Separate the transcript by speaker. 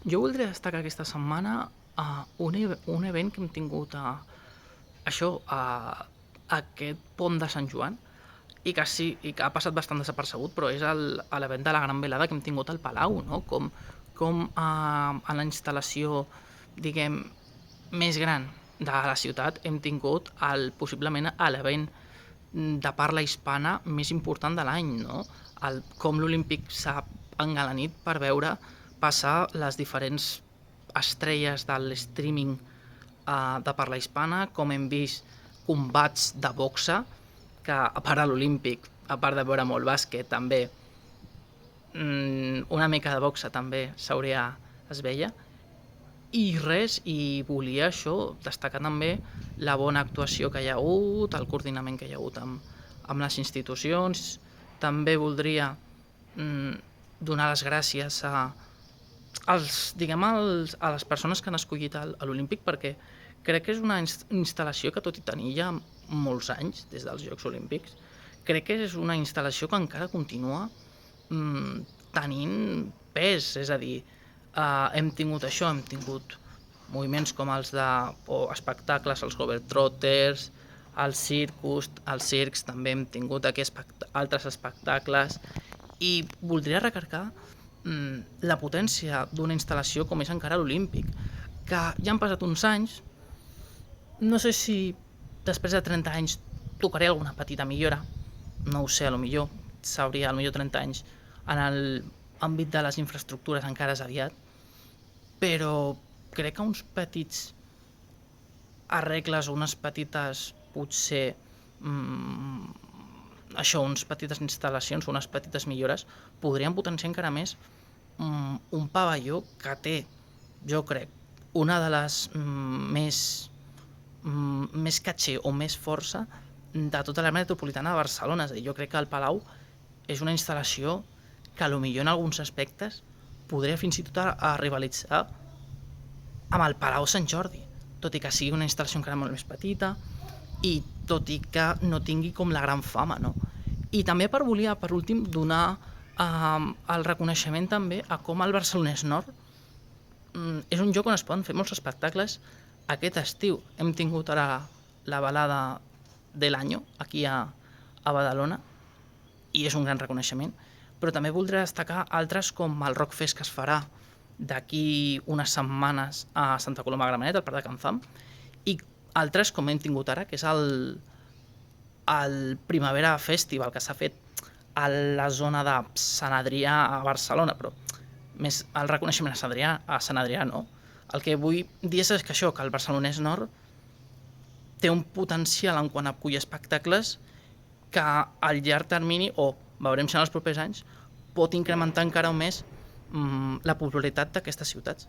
Speaker 1: Jo voldria destacar aquesta setmana un event que hem tingut a aquest pont de Sant Joan i que sí, i que ha passat bastant desapercebut, però és l'event de la Gran Velada que hem tingut al Palau, no? Com en la instal·lació, diguem, més gran de la ciutat hem tingut possiblement l'event de parla hispana més important de l'any, no? Com l'Olímpic s'ha engalanit per veure passar les diferents estrelles de l'streaming de parla hispana, com hem vist combats de boxa, que a part de l'Olímpic, a part de veure molt bàsquet, també una mica de boxa també es veia, i res, i volia això, destacar també la bona actuació que hi ha hagut, el coordinament que hi ha hagut amb les institucions. També voldria donar les gràcies a les persones que han escollit l'Olímpic, perquè crec que és una instal·lació que, tot i tenir ja molts anys des dels Jocs Olímpics, crec que és una instal·lació que encara continua tenint pes, és a dir, hem tingut moviments com els espectacles, els Globetrotters, els circs, també hem tingut aquí altres espectacles, i voldria recarregar la potència d'una instal·lació com és encara l'Olímpic, que ja han passat uns anys, no sé si després de 30 anys tocaré alguna petita millora, no ho sé, potser 30 anys en l'àmbit de les infraestructures encara és aviat, però crec que uns petits arregles o unes petites, potser, unes petites instal·lacions, unes petites millores, podrien potenciar encara més un pavelló que té, jo crec, una de les més caché o més força de tota l'àrea metropolitana de Barcelona. És a dir, jo crec que el Palau és una instal·lació que potser en alguns aspectes podria fins i tot a rivalitzar amb el Palau Sant Jordi, tot i que sigui una instal·lació encara molt més petita i tot i que no tingui com la gran fama, no? I també volia, per últim, donar el reconeixement també a com el Barcelonès Nord és un lloc on es poden fer molts espectacles aquest estiu. Hem tingut ara la balada de l'any aquí a Badalona i és un gran reconeixement, però també voldré destacar altres com el Rockfest que es farà d'aquí unes setmanes a Santa Coloma de Gramenet, al Parc de Can Fam, i altres com hem tingut ara, que és el Primavera Festival, que s'ha fet a la zona de Sant Adrià a Barcelona, però més el reconeixement a Sant Adrià no. El que vull dir és que això, que el Barcelonès Nord té un potencial en quant a acollir espectacles que al llarg termini, o veurem si en els propers anys, pot incrementar encara més la popularitat d'aquestes ciutats.